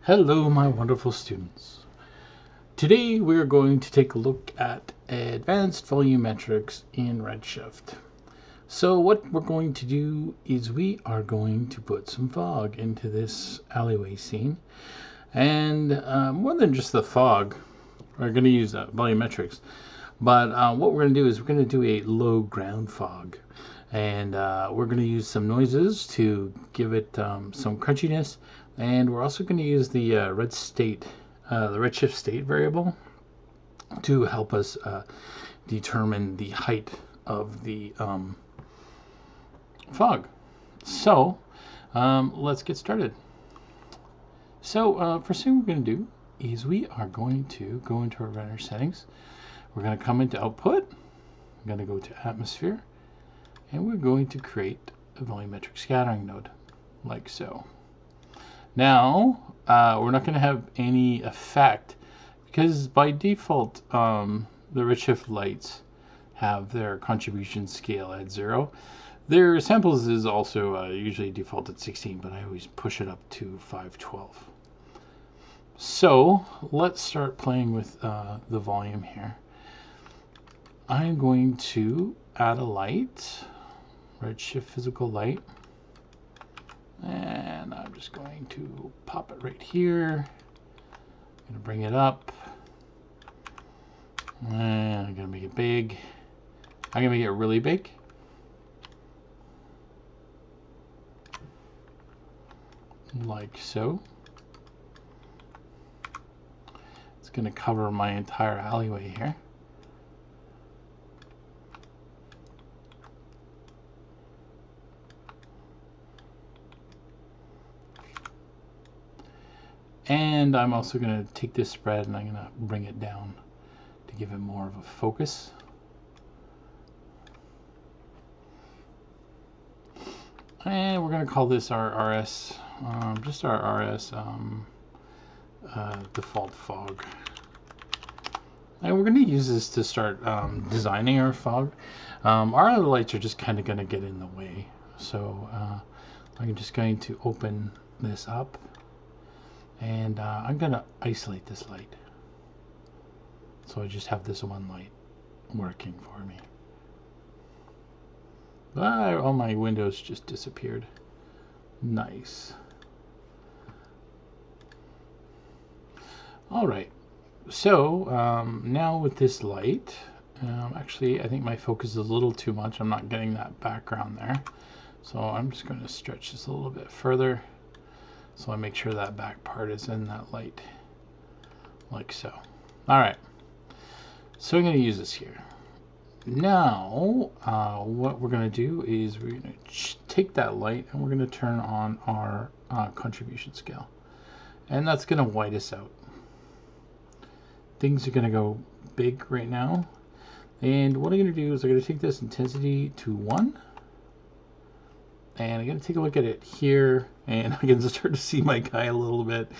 Hello, my wonderful students. Today we're going to take a look at advanced volumetrics in Redshift. So what we're going to do is we are going to put some fog into this alleyway scene. And more than just the fog, we're going to use volumetrics. But what we're going to do is we're going to do a low ground fog. And we're going to use some noises to give it some crunchiness. And we're also going to use the Redshift state variable to help us determine the height of the fog. So let's get started. So first thing we're going to do is we are going to go into our render settings. We're going to come into output. We're going to go to atmosphere. And we're going to create a volumetric scattering node, like so. Now, we're not going to have any effect because by default, the Redshift lights have their contribution scale at 0. Their samples is also usually default at 16, but I always push it up to 512. So let's start playing with the volume here. I'm going to add a light. Redshift physical light, and I'm just going to pop it right here. I'm going to bring it up, and I'm going to make it big. I'm going to make it really big. Like so. It's going to cover my entire alleyway here. And I'm also going to take this spread and I'm going to bring it down to give it more of a focus. And we're going to call this our RS, just our RS default fog. And we're going to use this to start designing our fog. Our other lights are just kind of going to get in the way. So I'm just going to open this up. And I'm going to isolate this light. So I just have this one light working for me. All my windows just disappeared. Nice. All right. So now with this light, actually I think my focus is a little too much. I'm not getting that background there. So I'm just going to stretch this a little bit further. So I make sure that back part is in that light, like so. All right, so I'm going to use this here. Now, what we're going to do is we're going to take that light and we're going to turn on our contribution scale. And that's going to white us out. Things are going to go big right now. And what I'm going to do is I'm going to take this intensity to 1. And I'm going to take a look at it here, and I can start to see my guy a little bit.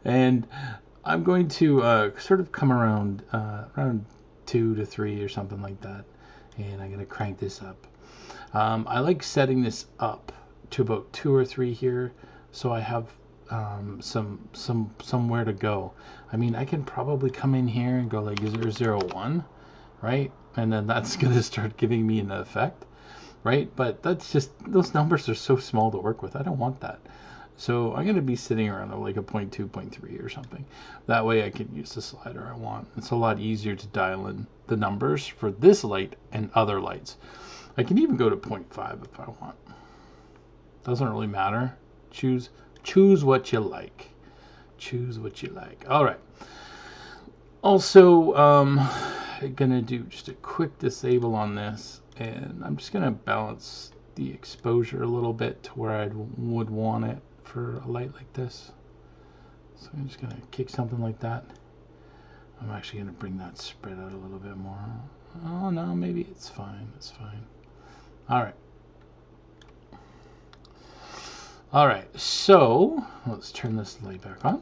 And I'm going to sort of come around 2 to 3 or something like that. And I'm going to crank this up. I like setting this up to about 2 or 3 here, so I have somewhere to go. I mean, I can probably come in here and go like 0, 0, 1, right? And then that's going to start giving me an effect. Right, but that's just, those numbers are so small to work with. I don't want that. So I'm going to be sitting around like a 0.2, 0.3 or something. That way I can use the slider I want. It's a lot easier to dial in the numbers for this light and other lights. I can even go to 0.5 if I want. Doesn't really matter. Choose what you like. Choose what you like. All right. Also, I'm going to do just a quick disable on this. And I'm just going to balance the exposure a little bit to where I would want it for a light like this. So I'm just going to kick something like that. I'm actually going to bring that spread out a little bit more. Oh, no, maybe it's fine. It's fine. All right. All right, so let's turn this light back on.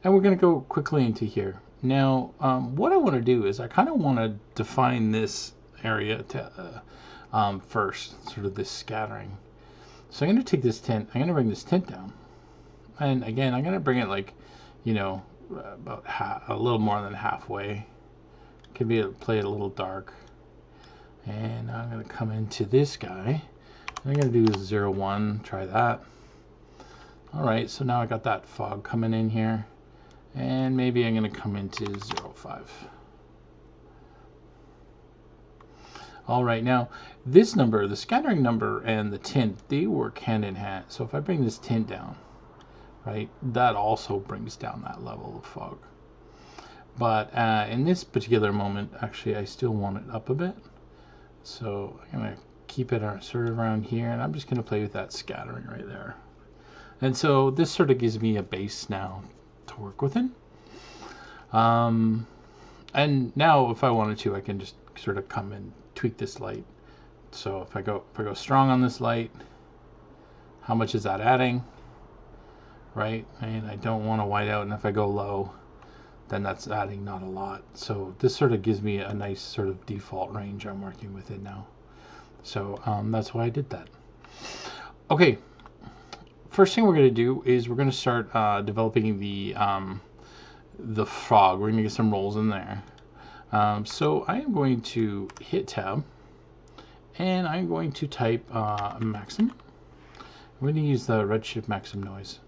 And we're going to go quickly into here. Now, what I want to do is I kind of want to define this area to, first, sort of this scattering. So I'm going to take this tint, I'm going to bring this tint down. And again, I'm going to bring it like, you know, about a little more than halfway. Could be play it a little dark. And I'm going to come into this guy. I'm going to do 0.1, try that. All right, so now I got that fog coming in here. And maybe I'm going to come into 0.5. All right, now this number, the scattering number and the tint, they work hand in hand. So if I bring this tint down, right, that also brings down that level of fog. But in this particular moment, actually, I still want it up a bit. So I'm going to keep it sort of around here, and I'm just going to play with that scattering right there. And so this sort of gives me a base now to work within. And now if I wanted to, I can just sort of come and tweak this light. So if I go strong on this light, how much is that adding? Right? And I don't want to white out, and if I go low, then that's adding not a lot. So this sort of gives me a nice sort of default range I'm working within now. So that's why I did that. Okay, first thing we're going to do is we're going to start developing the fog. We're going to get some rolls in there. So I am going to hit tab, and I'm going to type maximum. I'm going to use the Redshift maximum noise,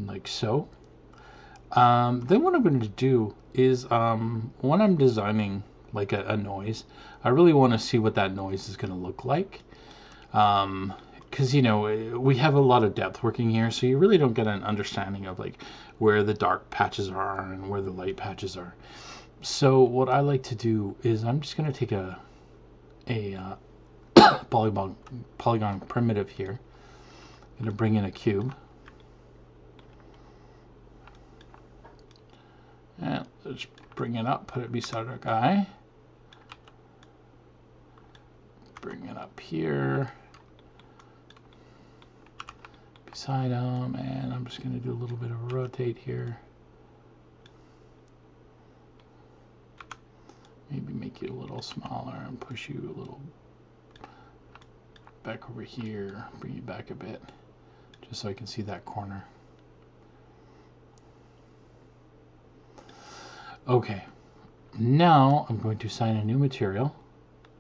like so. Then what I'm going to do is when I'm designing like a noise, I really want to see what that noise is going to look like. Because, you know, we have a lot of depth working here, so you really don't get an understanding of like where the dark patches are and where the light patches are. So what I like to do is I'm just going to take a polygon primitive here. I'm going to bring in a cube. And let's bring it up, put it beside our guy. Bring it up here. Beside him, and I'm just going to do a little bit of a rotate here. Maybe make you a little smaller and push you a little back over here. Bring you back a bit, just so I can see that corner. Okay, now I'm going to assign a new material,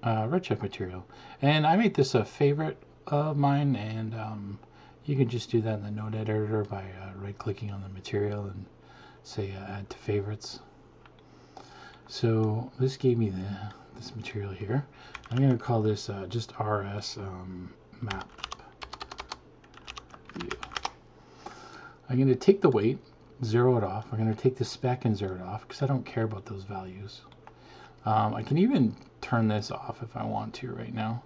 Redshift material, and I made this a favorite of mine, and you can just do that in the node editor by right-clicking on the material and say add to favorites. So this gave me this material here. I'm going to call this just RS map view. I'm going to take the weight, zero it off. I'm going to take the spec and zero it off because I don't care about those values. I can even turn this off if I want to right now.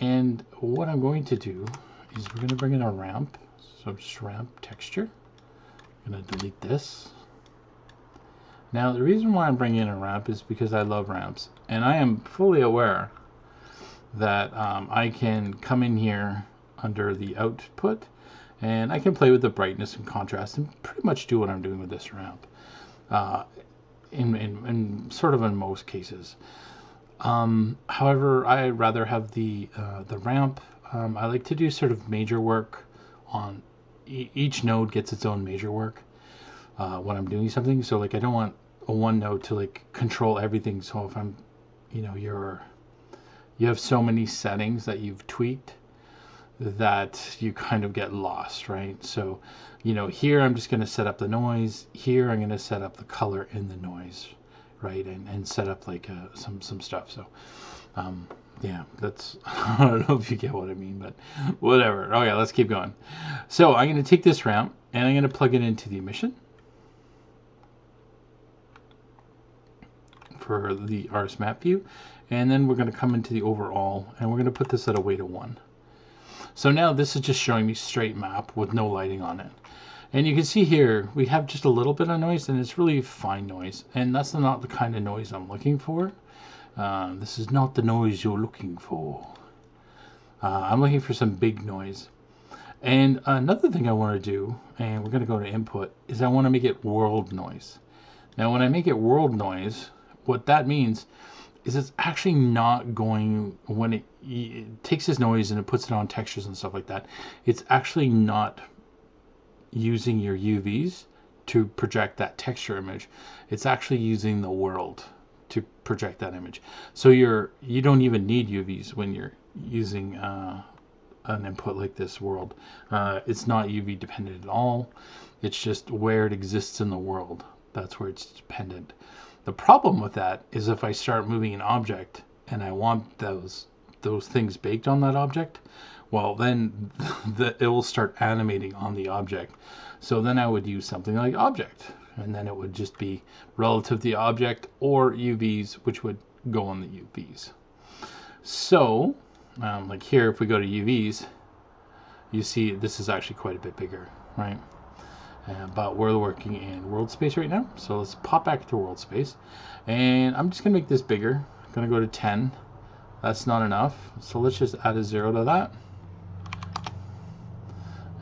And what I'm going to do is we're going to bring in a ramp. So just ramp texture. I'm going to delete this. Now the reason why I'm bringing in a ramp is because I love ramps. And I am fully aware that I can come in here under the output and I can play with the brightness and contrast and pretty much do what I'm doing with this ramp. In sort of in most cases. However, I rather have the ramp. I like to do sort of major work on each node gets its own major work when I'm doing something. So like I don't want a one node to like control everything. So if I'm, you know, you have so many settings that you've tweaked that you kind of get lost, right? So, you know, here I'm just going to set up the noise. Here I'm going to set up the color in the noise, right? And set up like some stuff. So, yeah, that's, I don't know if you get what I mean, but whatever. Okay, let's keep going. So I'm going to take this ramp and I'm going to plug it into the emission for the RS map view. And then we're going to come into the overall and we're going to put this at a weight of 1. So now this is just showing me straight map with no lighting on it. And you can see here, we have just a little bit of noise and it's really fine noise. And that's not the kind of noise I'm looking for. This is not the noise you're looking for. I'm looking for some big noise. And another thing I want to do, and we're going to go to input, is I want to make it world noise. Now when I make it world noise, what that means is it's actually not going, when it takes this noise and it puts it on textures and stuff like that, it's actually not using your UVs to project that texture image. It's actually using the world to project that image. So you don't even need UVs when you're using an input like this world. It's not UV dependent at all. It's just where it exists in the world. That's where it's dependent. The problem with that is if I start moving an object and I want those things baked on that object, well, then it will start animating on the object. So then I would use something like object, and then it would just be relative to the object, or UVs, which would go on the UVs. So like here, if we go to UVs, you see this is actually quite a bit bigger, right? But we're working in world space right now, so let's pop back to world space, and I'm just gonna make this bigger. I'm gonna go to 10. That's not enough, so let's just add a 0 to that.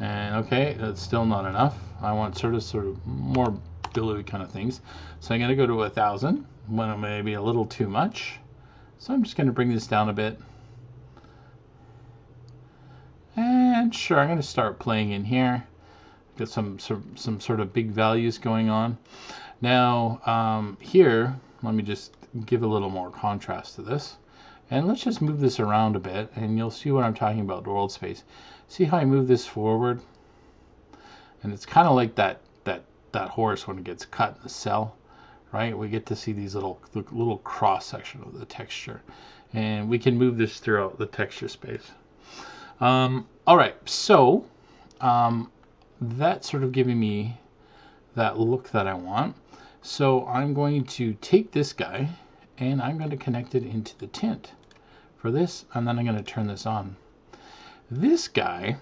And okay, that's still not enough. I want sort of more billowy kind of things, so I'm gonna go to 1,000 when it may be a little too much. So I'm just gonna bring this down a bit, and sure, I'm gonna start playing in here. Get some sort of big values going on. Now here, let me just give a little more contrast to this, and let's just move this around a bit, and you'll see what I'm talking about, the world space. See how I move this forward, and it's kind of like that horse when it gets cut in the cell, right? We get to see these little cross section of the texture, and we can move this throughout the texture space. All right, so that's sort of giving me that look that I want. So I'm going to take this guy and I'm going to connect it into the tint for this, and then I'm going to turn this on. This guy,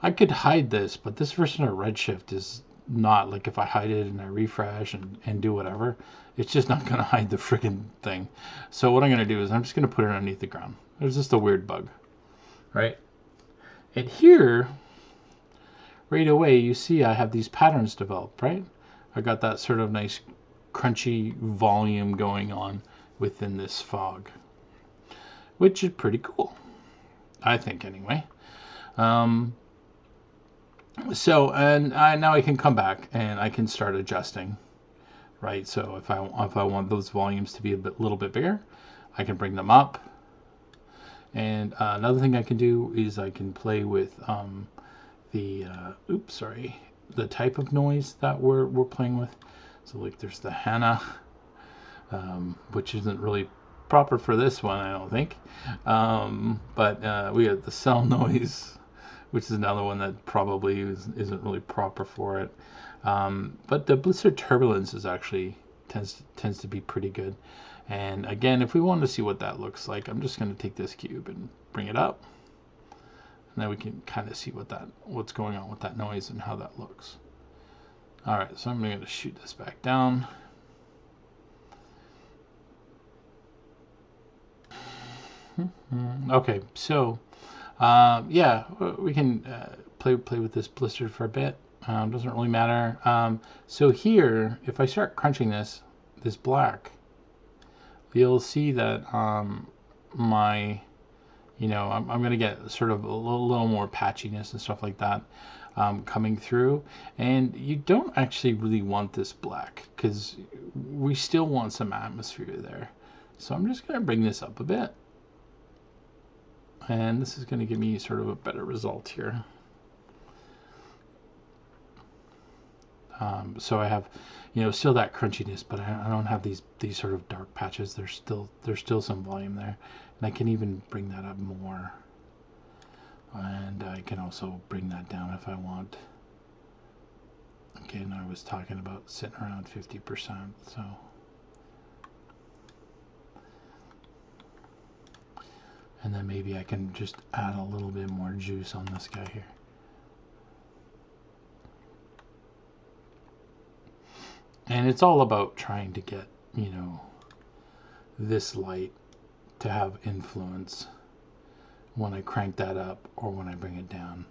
I could hide this, but this version of Redshift is not, like if I hide it and I refresh and do whatever, it's just not going to hide the friggin' thing. So what I'm going to do is I'm just going to put it underneath the ground. There's just a weird bug, right? And here, right away, you see I have these patterns developed, right? I got that sort of nice crunchy volume going on within this fog, which is pretty cool, I think, anyway. So, and now I can come back and I can start adjusting, right? So if I want those volumes to be a little bit bigger, I can bring them up. And another thing I can do is I can play with the type of noise that we're playing with. So like there's the Hana, which isn't really proper for this one, I don't think. But we have the cell noise, which is another one that probably isn't really proper for it. But the blizzard turbulence is actually tends to be pretty good. And again, if we want to see what that looks like, I'm just going to take this cube and bring it up. And then we can kind of see what's going on with that noise and how that looks. All right, so I'm going to shoot this back down. Okay, so yeah, we can play with this blister for a bit. Doesn't really matter. So here, if I start crunching this black, you'll see that I'm going to get sort of a little more patchiness and stuff like that coming through. And you don't actually really want this black because we still want some atmosphere there. So I'm just going to bring this up a bit. And this is going to give me sort of a better result here. So I have, still that crunchiness, but I don't have these sort of dark patches. There's still some volume there, and I can even bring that up more. And I can also bring that down if I want. Again, I was talking about sitting around 50%, so. And then maybe I can just add a little bit more juice on this guy here. And it's all about trying to get, this light to have influence when I crank that up or when I bring it down,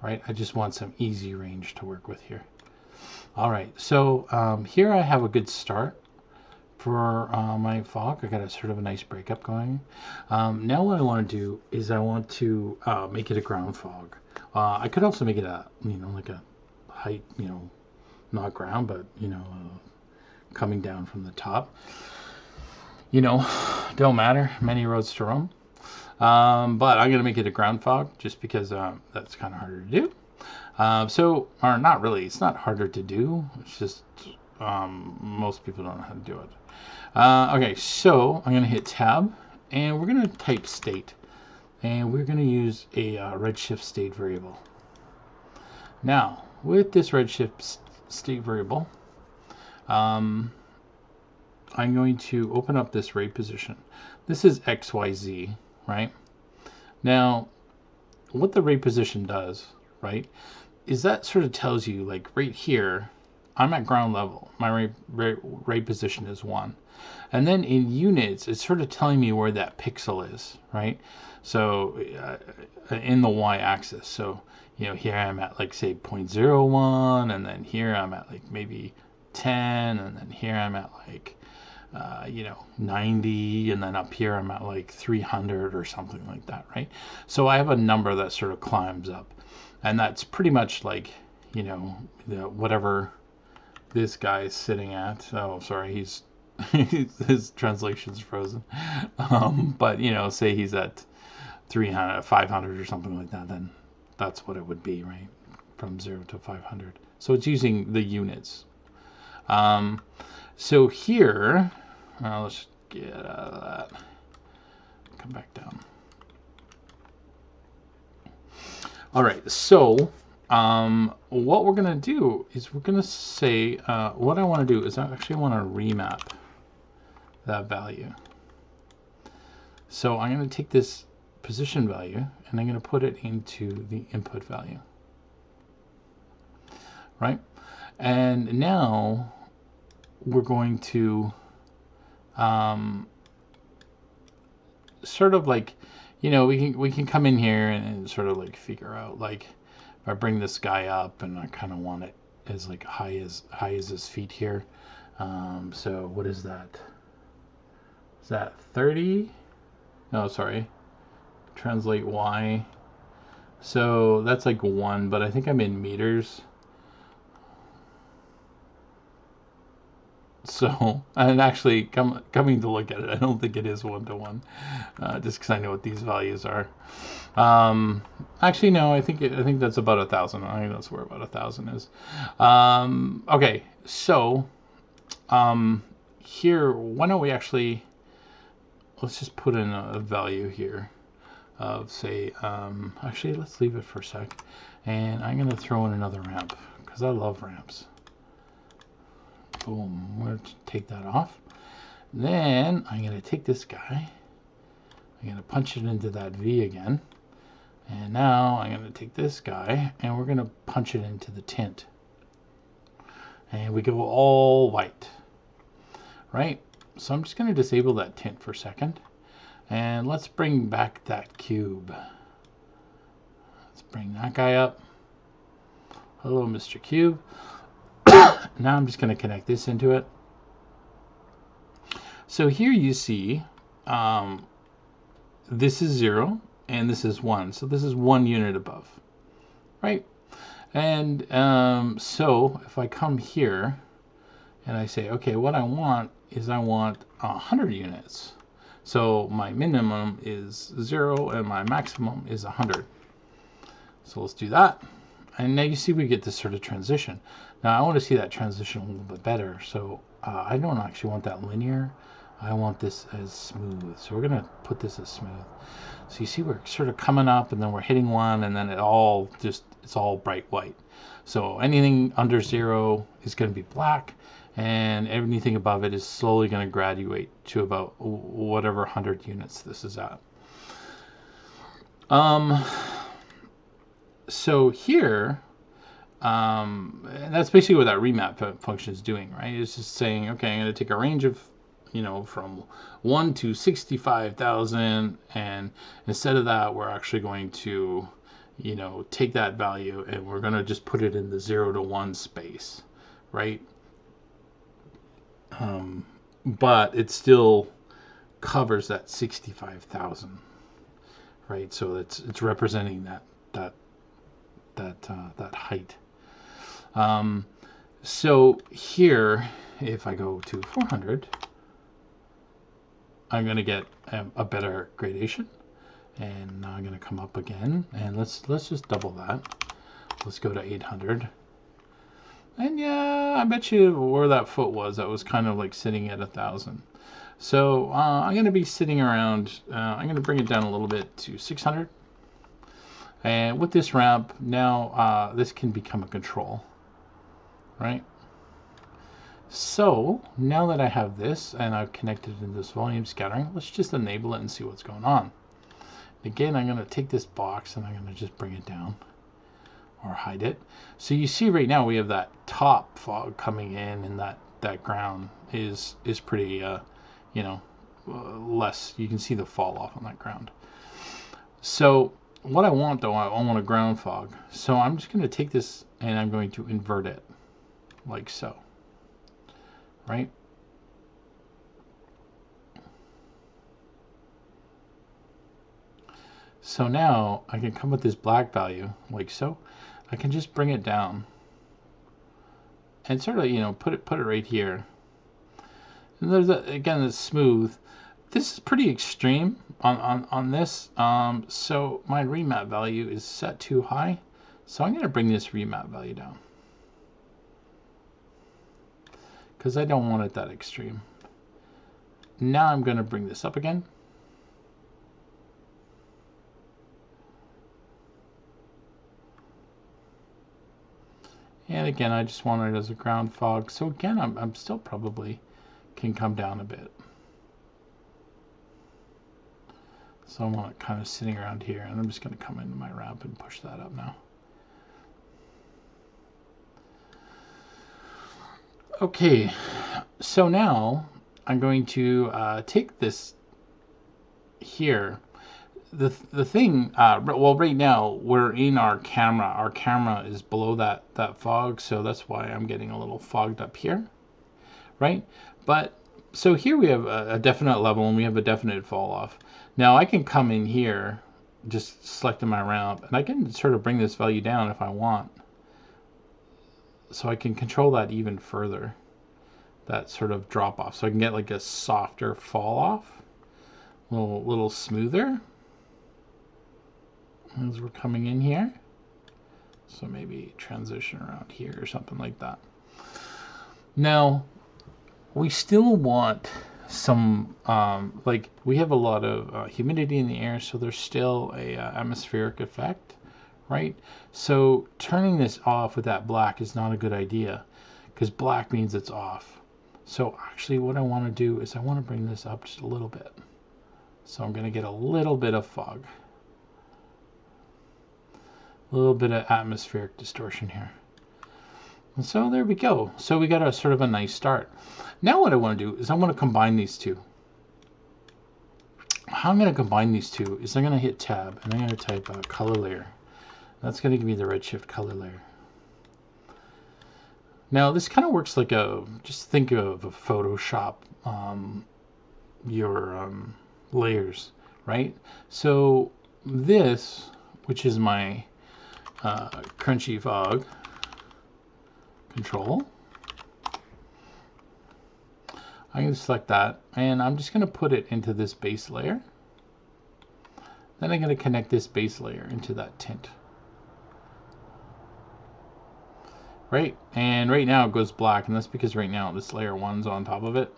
right? I just want some easy range to work with here. All right, so here I have a good start for my fog. I got a sort of a nice breakup going. Now what I want to do is I want to make it a ground fog. I could also make it a, like a height, not ground, but, coming down from the top. Don't matter. Many roads to Rome. But I'm going to make it a ground fog just because that's kind of harder to do. Or not really. It's not harder to do. It's just most people don't know how to do it. Okay, so I'm going to hit tab and we're going to type state. And we're going to use a Redshift state variable. Now, with this Redshift state variable, I'm going to open up this rate position. This is XYZ, right? Now, what the rate position does, right, is that sort of tells you, like right here, I'm at ground level. My rate position is 1. And then in units, it's sort of telling me where that pixel is, right? So in the y-axis. So, here I'm at like, say, 0.01, and then here I'm at like maybe 10, and then here I'm at like, 90, and then up here I'm at like 300 or something like that, right? So I have a number that sort of climbs up. And that's pretty much like, whatever this guy is sitting at. Oh, sorry, his translation's frozen. But, say he's at 300, 500 or something like that, then that's what it would be, right? From 0 to 500. So it's using the units. So here, let's get out of that. Come back down. All right, so what we're going to do is we're going to say, what I want to do is I actually want to remap that value. So I'm going to take this position value and I'm going to put it into the input value. Right? And now we're going to sort of like, we can come in here and sort of like figure out, like, if I bring this guy up and I kind of want it as like high as his feet here. So what is that? Is that 30? No, sorry. Translate Y. So that's like 1, but I think I'm in meters. So, and actually, coming to look at it, I don't think it is 1-to-1, just because I know what these values are. Actually, no, I think that's about 1,000. I think that's where about 1,000 is. Okay, so here, why don't we actually, let's just put in a value here of, say, actually, let's leave it for a sec, and I'm going to throw in another ramp because I love ramps. Boom, I'm going to take that off. Then I'm going to take this guy, I'm going to punch it into that V again, and now I'm going to take this guy and we're going to punch it into the tint, and we go all white, right? So I'm just going to disable that tint for a second, and let's bring back that cube. Let's bring that guy up. Hello, Mr. Cube. Now I'm just going to connect this into it. So here you see this is 0 and this is 1. So this is 1 unit above, right? And so if I come here and I say, okay, what I want is I want 100 units. So my minimum is 0 and my maximum is 100. So let's do that. And now you see we get this sort of transition. Now I want to see that transition a little bit better. So I don't actually want that linear. I want this as smooth. So we're going to put this as smooth. So you see we're sort of coming up and then we're hitting 1 and then it's all bright white. So anything under 0 is going to be black and anything above it is slowly going to graduate to about whatever 100 units this is at. So here, that's basically what that remap function is doing, right? It's just saying, okay, I'm going to take a range of, from 1 to 65,000, and instead of that, we're actually going to, take that value and we're going to just put it in the 0 to 1 space, right? but it still covers that 65,000, right? So it's representing that height. So here, if I go to 400, I'm going to get a better gradation. And now I'm going to come up again, and let's just double that. Let's go to 800. And yeah, I bet you where that foot was, that was kind of like sitting at 1,000. So I'm going to be sitting around, I'm going to bring it down a little bit to 600. And with this ramp, now this can become a control, right? So now that I have this and I've connected in this volume scattering, let's just enable it and see what's going on. Again, I'm going to take this box and I'm going to just bring it down or hide it. So you see right now we have that top fog coming in, and that ground is pretty, less. You can see the fall off on that ground. So what I want though, I want a ground fog. So I'm just going to take this and I'm going to invert it like so, right? So now I can come with this black value like so. I can just bring it down and sort of, put it right here. And there's again, it's smooth. This is pretty extreme on this. So my remap value is set too high. So I'm going to bring this remap value down because I don't want it that extreme. Now I'm going to bring this up again. And again, I just want it as a ground fog. So again, I'm still probably can come down a bit. So I want it kind of sitting around here, and I'm just going to come into my ramp and push that up now. Okay, so now I'm going to take this here. The thing, well, right now we're in our camera. Our camera is below that fog, so that's why I'm getting a little fogged up here, right? But so here we have a definite level and we have a definite fall off. Now I can come in here, just selecting my ramp, and I can sort of bring this value down if I want. So I can control that even further, that sort of drop off. So I can get like a softer fall off, a little smoother as we're coming in here. So maybe transition around here or something like that. Now, we still want some, like we have a lot of humidity in the air, so there's still a atmospheric effect, right? So turning this off with that black is not a good idea because black means it's off. So actually what I want to do is I want to bring this up just a little bit. So I'm going to get a little bit of fog. A little bit of atmospheric distortion here. And so there we go. So we got a sort of a nice start. Now what I want to do is I want to combine these two. How I'm going to combine these two is I'm going to hit tab and I'm going to type color layer. That's going to give me the Redshift color layer. Now this kind of works like just think of a Photoshop, your layers, right? So this, which is my crunchy fog control, I'm going to select that and I'm just going to put it into this base layer. Then I'm going to connect this base layer into that tint. Right, and right now it goes black, and that's because right now this layer 1's on top of it.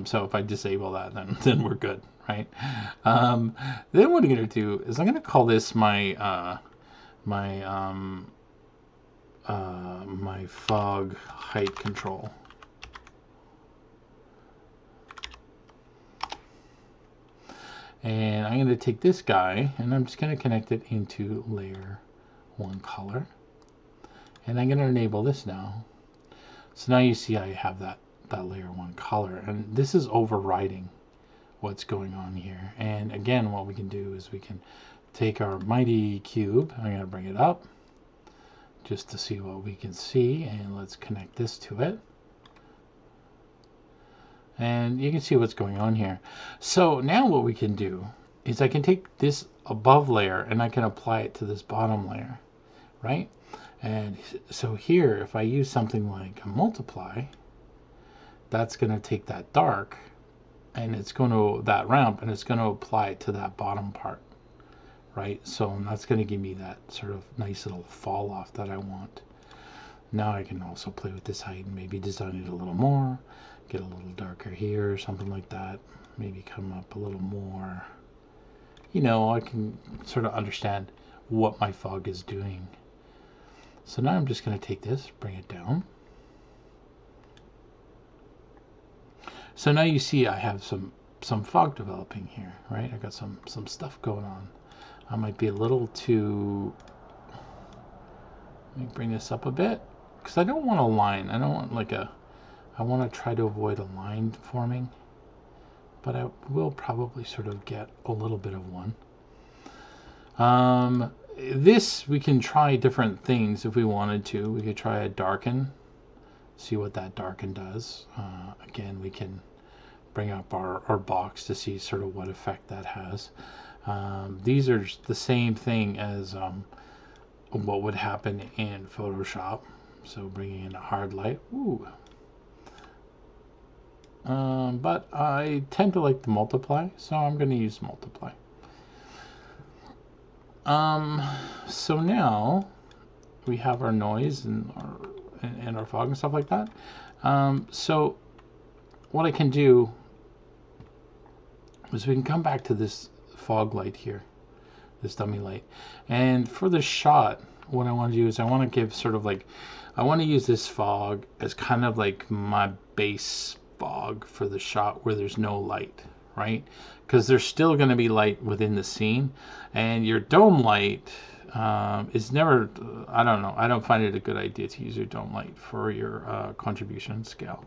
So if I disable that, then we're good, right? Then what I'm going to do is I'm going to call this my my fog height control. And I'm going to take this guy and I'm just going to connect it into layer 1 color. And I'm going to enable this now. So now you see I have that layer 1 color, and this is overriding what's going on here. And again, what we can do is we can take our mighty cube. I'm going to bring it up just to see what we can see, and let's connect this to it. And you can see what's going on here. So now what we can do is I can take this above layer and I can apply it to this bottom layer, right? And so here, if I use something like a multiply, that's going to take that dark and it's going to, that ramp, and it's going to apply it to that bottom part, right? So that's going to give me that sort of nice little fall off that I want. Now I can also play with this height and maybe design it a little more, get a little darker here or something like that. Maybe come up a little more. You know, I can sort of understand what my fog is doing. So now I'm just going to take this, bring it down. So now you see I have some fog developing here, right? I got some stuff going on. I might be a little too, let me bring this up a bit, because I don't want a line. I don't want like a, I want to try to avoid a line forming, but I will probably sort of get a little bit of one. This, we can try different things if we wanted to. We could try a darken, see what that darken does. Again, we can bring up our box to see sort of what effect that has. These are the same thing as what would happen in Photoshop. So bringing in a hard light. Ooh. But I tend to like the multiply, so I'm going to use multiply. So now we have our noise and our fog and stuff like that. So what I can do is we can come back to this fog light here, this dummy light. And for the shot, what I want to do is I want to give sort of like, I want to use this fog as kind of like my base fog for the shot where there's no light, right? Because there's still going to be light within the scene, and your dome light is never, I don't know, I don't find it a good idea to use your dome light for your contribution scale.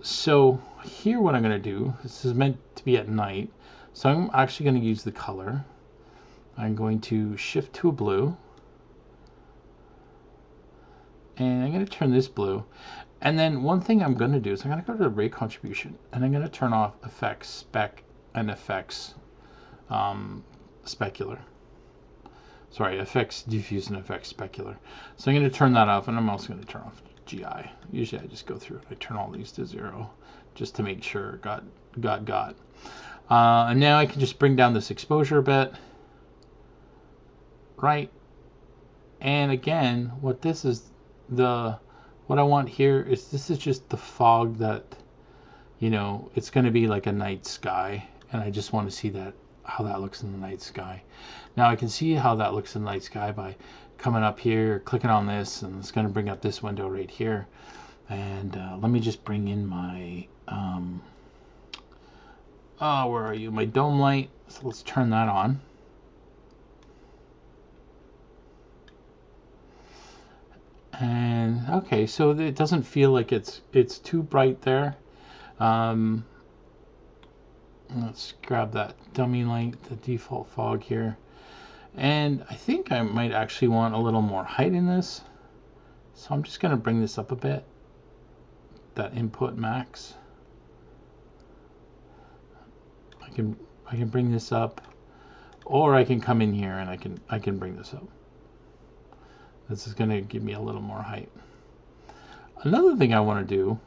So here what I'm going to do, this is meant to be at night, so I'm actually going to use the color. I'm going to shift to a blue, and I'm going to turn this blue. And then one thing I'm going to do is I'm going to go to the ray contribution, and I'm going to turn off effects spec and effects specular. Sorry, effects diffuse and effects specular. So I'm going to turn that off, and I'm also going to turn off GI. Usually I just go through and I turn all these to 0 just to make sure it got. And now I can just bring down this exposure a bit, right? And again, what this is, what I want here is, this is just the fog that, you know, it's going to be like a night sky, and I just want to see that, how that looks in the night sky. Now I can see how that looks in the night sky by coming up here, clicking on this, and it's going to bring up this window right here. And let me just bring in my where are you, my dome light. So let's turn that on. And okay, so it doesn't feel like it's too bright there. Let's grab that dummy light, the default fog here. And I think I might actually want a little more height in this. So I'm just going to bring this up a bit, that input max. I can bring this up, or I can come in here and I can bring this up. This is going to give me a little more height. Another thing I want to do,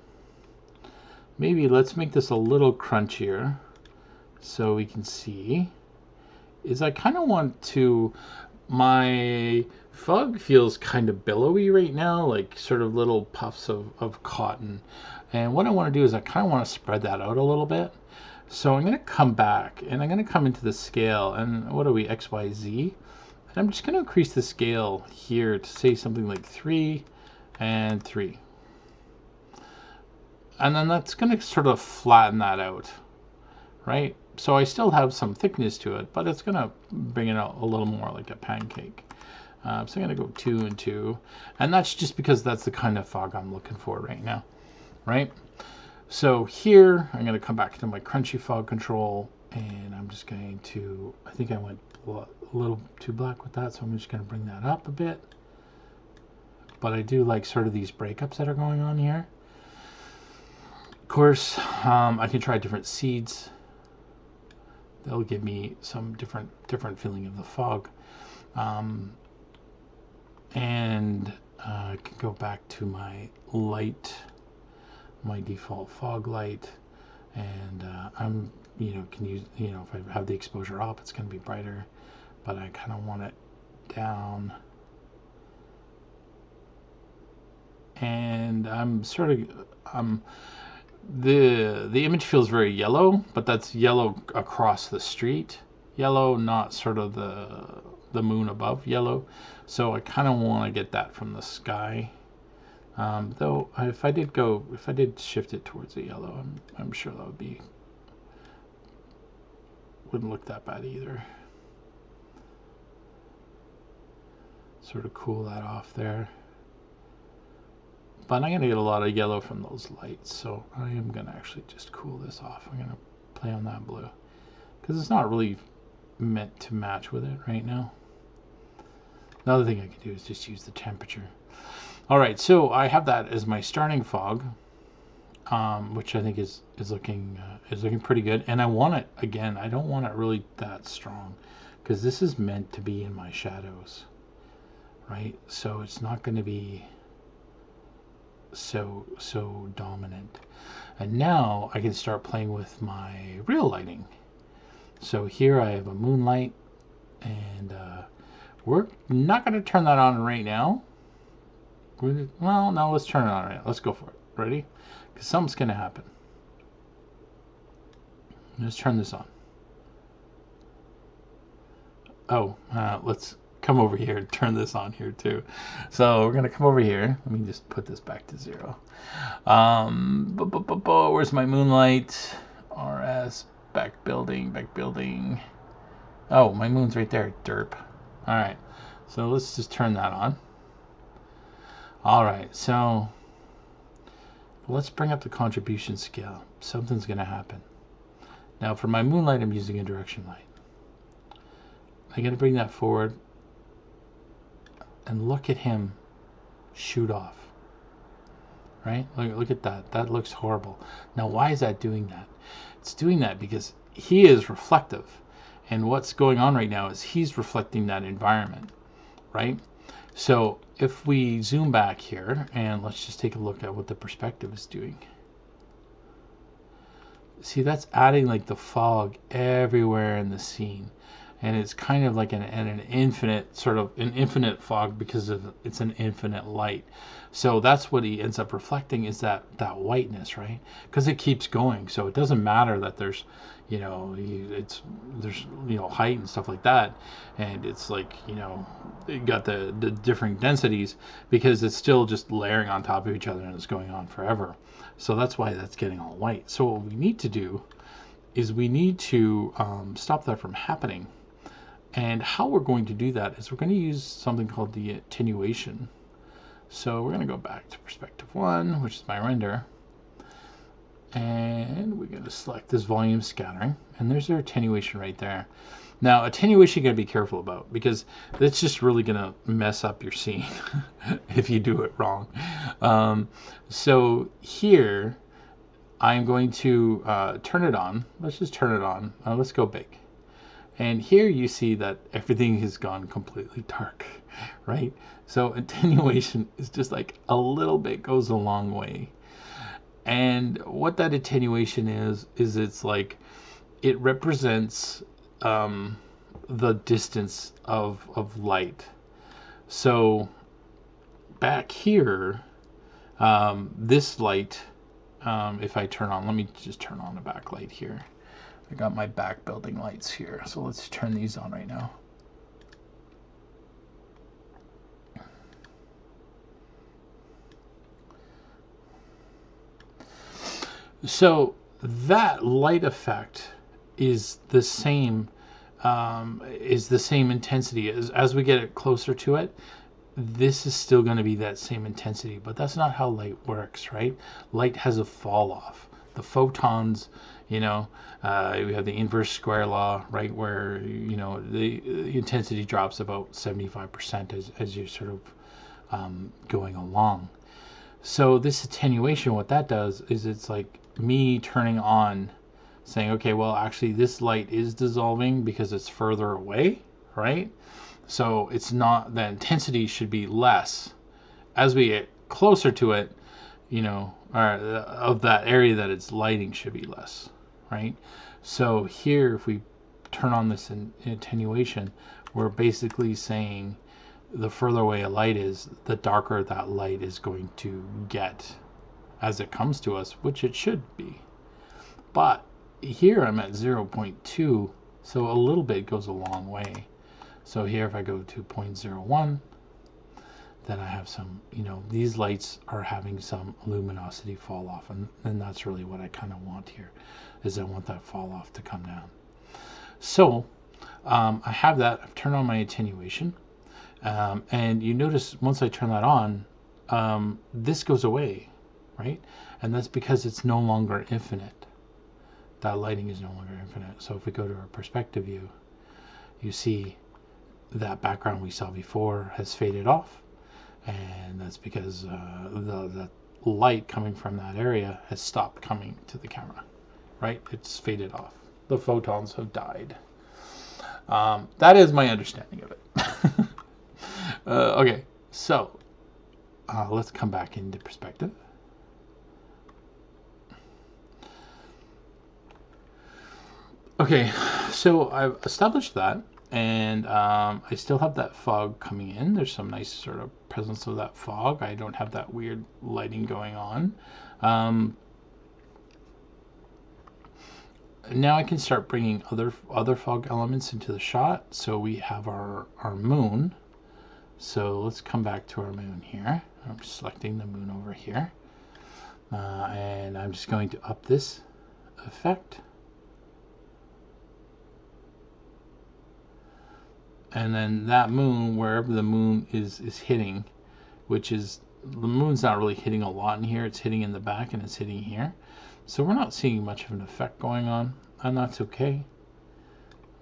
maybe let's make this a little crunchier so we can see, is I kind of want to, my fog feels kind of billowy right now, like sort of little puffs of cotton. And what I want to do is I kind of want to spread that out a little bit. So I'm going to come back and I'm going to come into the scale, and what are we, X, Y, Z? And I'm just going to increase the scale here to say something like 3 and 3. And then that's going to sort of flatten that out, right? So I still have some thickness to it, but it's going to bring it out a little more like a pancake. So I'm going to go 2 and 2. And that's just because that's the kind of fog I'm looking for right now, right? So here, I'm going to come back to my crunchy fog control, and I'm just going to, I think I went a little too black with that, so I'm just going to bring that up a bit. But I do like sort of these breakups that are going on here. course, I can try different seeds. They'll give me some different feeling of the fog. And I can go back to my light, my default fog light, and I'm, can use, if I have the exposure up, it's going to be brighter, but I kind of want it down. And I'm sort of, the image feels very yellow, but that's yellow across the street yellow, not sort of the moon above yellow. So I kind of want to get that from the sky. Though if I did shift it towards the yellow, I'm sure that wouldn't look that bad either. Sort of cool that off there. But I'm going to get a lot of yellow from those lights, so I am going to actually just cool this off. I'm going to play on that blue because it's not really meant to match with it right now. Another thing I can do is just use the temperature. All right, so I have that as my starting fog, which I think is looking pretty good. And I want it, again, I don't want it really that strong because this is meant to be in my shadows, right? So it's not going to be so dominant. And now I can start playing with my real lighting. So here I have a moonlight, and we're not going to turn that on right now. Well, no, let's turn it on right now. Let's go for it. Ready? Because something's going to happen. Let's turn this on. Oh, let's come over here and turn this on here too. So we're going to come over here. Let me just put this back to 0. Where's my moonlight? RS, back building. Oh, my moon's right there, derp. All right, so let's just turn that on. All right, so let's bring up the contribution scale. Something's going to happen. Now for my moonlight, I'm using a direction light. I'm going to bring that forward and look at him shoot off. Right? Look at that. That looks horrible. Now, why is that doing that? It's doing that because he is reflective. And what's going on right now is he's reflecting that environment, right? So if we zoom back here and let's just take a look at what the perspective is doing. See, that's adding like the fog everywhere in the scene. And it's kind of like an infinite fog because it's an infinite light. So that's what he ends up reflecting is that whiteness, right? Because it keeps going. So it doesn't matter that there's, there's height and stuff like that, and it's like you got the different densities because it's still just layering on top of each other and it's going on forever. So that's why that's getting all white. So what we need to do is we need to stop that from happening. And how we're going to do that is we're going to use something called the attenuation. So we're going to go back to perspective 1, which is my render. And we're going to select this volume scattering. And there's our attenuation right there. Now, attenuation you got to be careful about because that's just really going to mess up your scene if you do it wrong. So here, I'm going to turn it on. Let's just turn it on. Let's go big. And here you see that everything has gone completely dark, right? So attenuation is just like a little bit goes a long way. And what that attenuation is it's like it represents the distance of light. So back here, this light, if I turn on, let me just turn on the backlight here. I got my back building lights here, so let's turn these on right now. So that light effect is the same intensity as we get it closer to it. This is still going to be that same intensity, but that's not how light works, right? Light has a fall off. The photons, we have the inverse square law, right, where the intensity drops about 75% as you're sort of going along. So this attenuation, what that does is it's like me turning on, saying, okay, well, actually this light is dissolving because it's further away, right? So it's not, the intensity should be less. As we get closer to it, you know, of that area that it's lighting should be less, right? So here, if we turn on this attenuation, we're basically saying the further away a light is, the darker that light is going to get as it comes to us, which it should be. But here I'm at 0.2, so a little bit goes a long way. So here if I go to 0.01, then I have some, you know, these lights are having some luminosity fall off, and that's really what I kind of want here, is I want that fall off to come down. So I have that, I've turned on my attenuation, and you notice once I turn that on, this goes away, right? And that's because it's no longer infinite. That lighting is no longer infinite. So if we go to our perspective view, you see that background we saw before has faded off, and that's because the light coming from that area has stopped coming to the camera, right? It's faded off. The photons have died. That is my understanding of it. Okay, so let's come back into perspective. Okay, so I've established that, and I still have that fog coming in. There's some nice sort of presence of that fog. I don't have that weird lighting going on. Now I can start bringing other fog elements into the shot. So we have our moon. So let's come back to our moon here. I'm selecting the moon over here. And I'm just going to up this effect. And then that moon, wherever the moon is hitting, which is, the moon's not really hitting a lot in here. It's hitting in the back and it's hitting here. So we're not seeing much of an effect going on, and that's okay.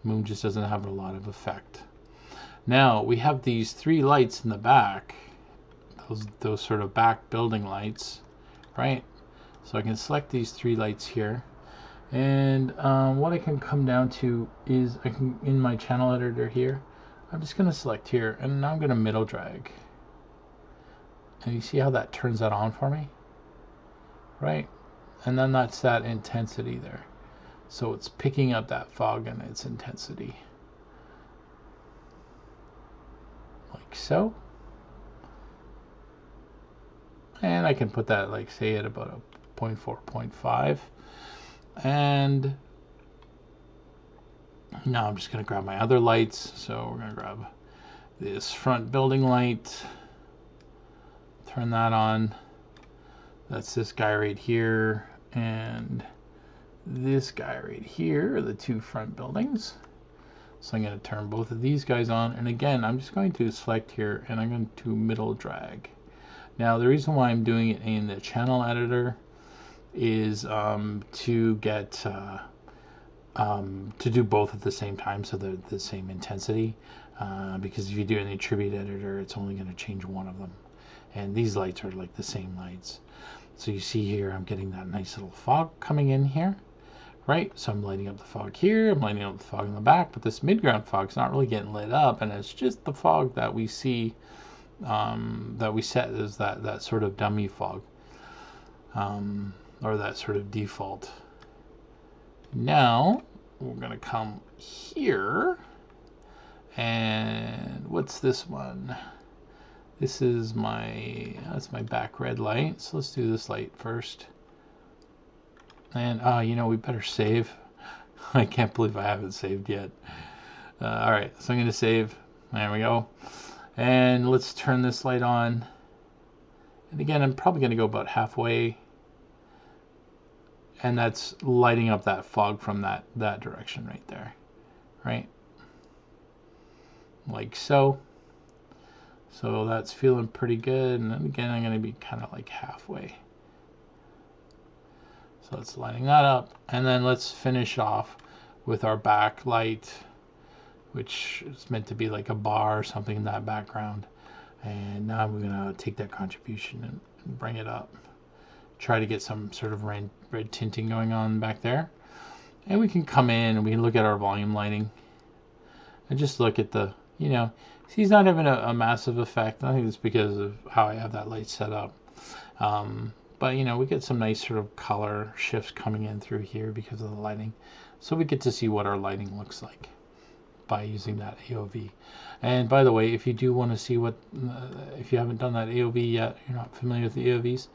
Moon just doesn't have a lot of effect. Now we have these three lights in the back, those sort of back building lights, right? So I can select these three lights here, and what I can come down to is I can, in my channel editor here, I'm just going to select here, and now I'm going to middle drag. And you see how that turns that on for me, right? And then that's that intensity there. So it's picking up that fog and its intensity, like so. And I can put that, like, say, at about a 0.4, 0.5. And now I'm just going to grab my other lights. So we're going to grab this front building light, turn that on. That's this guy right here, and this guy right here are the two front buildings. So I'm going to turn both of these guys on, and again I'm just going to select here and I'm going to middle drag. Now the reason why I'm doing it in the channel editor is to get to do both at the same time, so they're the same intensity, because if you do it in the attribute editor, it's only going to change one of them, and these lights are like the same lights. So you see here I'm getting that nice little fog coming in here, right? So I'm lighting up the fog here, I'm lighting up the fog in the back, but this midground fog's not really getting lit up, and it's just the fog that we see, that we set as that sort of dummy fog, or that sort of default. Now we're going to come here, and what's this one? This is that's my back red light. So let's do this light first. And you know, we better save. I can't believe I haven't saved yet. All right, so I'm going to save. There we go. And let's turn this light on. And again, I'm probably going to go about halfway. And that's lighting up that fog from that direction right there, right? Like so. So that's feeling pretty good. And then again, I'm going to be kind of like halfway. So it's lighting that up. And then let's finish off with our backlight, which is meant to be like a bar or something in that background. And now we're going to take that contribution and bring it up try to get some sort of red tinting going on back there. And we can come in and we can look at our volume lighting and just look at the, see, he's not having a massive effect. I think it's because of how I have that light set up. But we get some nice sort of color shifts coming in through here because of the lighting. So we get to see what our lighting looks like by using that AOV. And by the way, if you do want to see what, if you haven't done that AOV yet, you're not familiar with the AOVs,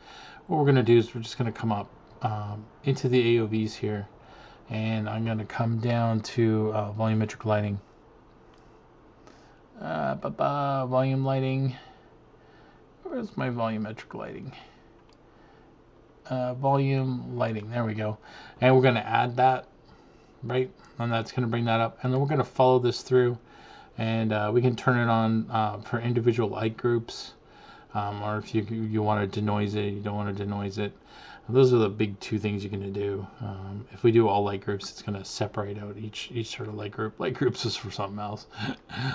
what we're going to do is we're just going to come up into the AOVs here, and I'm going to come down to volumetric lighting. Volume lighting. Where's my volumetric lighting? Volume lighting. There we go. And we're going to add that, right? And that's going to bring that up. And then we're going to follow this through, and we can turn it on for individual light groups, or if you want to denoise it, you don't want to denoise it. Those are the big two things you're going to do. If we do all light groups, it's going to separate out each sort of light group. Light groups is for something else.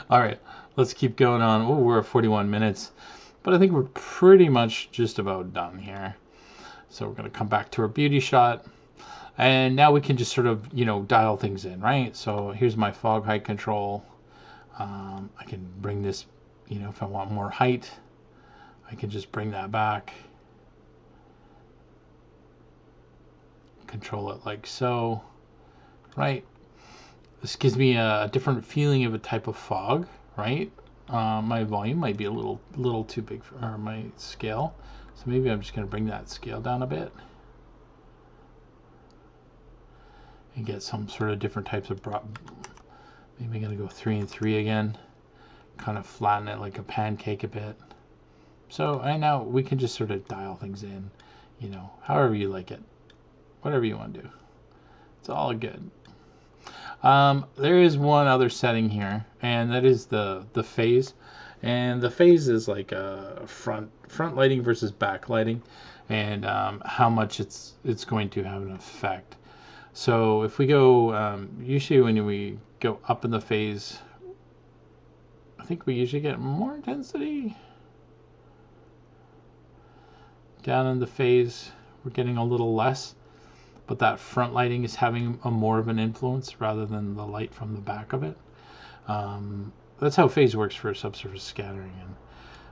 All right, let's keep going on. Oh, we're at 41 minutes, but I think we're pretty much just about done here. So we're going to come back to our beauty shot, and now we can just sort of dial things in, right? So here's my fog height control. I can bring this, if I want more height, I can just bring that back. Control it like so, right? This gives me a different feeling of a type of fog, right? My volume might be a little too big for my scale, so maybe I'm just going to bring that scale down a bit and get some sort of different types of maybe I'm going to go 3 and 3 again, kind of flatten it like a pancake a bit. So and now we can just sort of dial things in, however you like it. Whatever you want to do, it's all good. There is one other setting here, and that is the phase, and the phase is like a front lighting versus back lighting, and how much it's going to have an effect. So if we go, usually when we go up in the phase, I think we usually get more intensity. Down in the phase, we're getting a little less. But that front lighting is having more of an influence rather than the light from the back of it. That's how phase works for subsurface scattering. And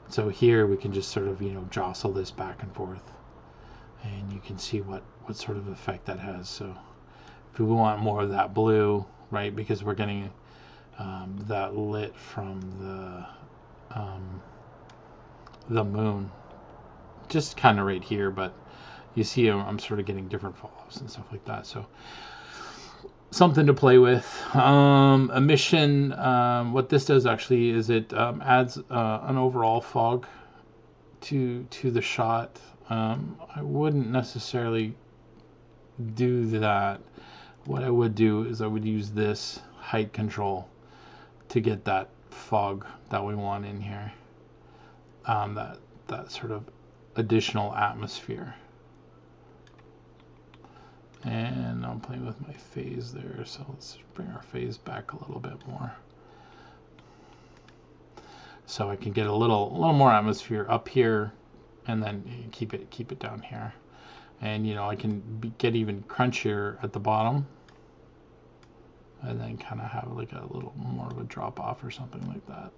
so here we can just sort of jostle this back and forth, and you can see what sort of effect that has. So if we want more of that blue, right, because we're getting that lit from the moon, just kind of right here, but you see I'm sort of getting different falloffs and stuff like that. So something to play with. Emission, what this does actually is it adds an overall fog to the shot. I wouldn't necessarily do that. What I would do is I would use this height control to get that fog that we want in here. That sort of additional atmosphere. And I'm playing with my phase there, so let's bring our phase back a little bit more, so I can get a little more atmosphere up here, and then keep it down here. And I can get even crunchier at the bottom, and then kind of have like a little more of a drop off or something like that.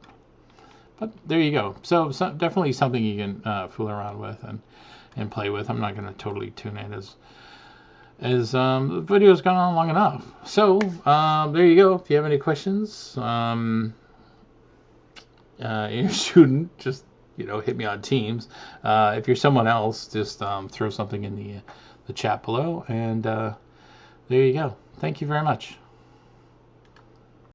But there you go. So definitely something you can fool around with and play with. I'm not going to totally tune it as the video's gone on long enough. So there you go. If you have any questions, you're a student, just hit me on Teams. If you're someone else, just throw something in the chat below, and there you go. Thank you very much.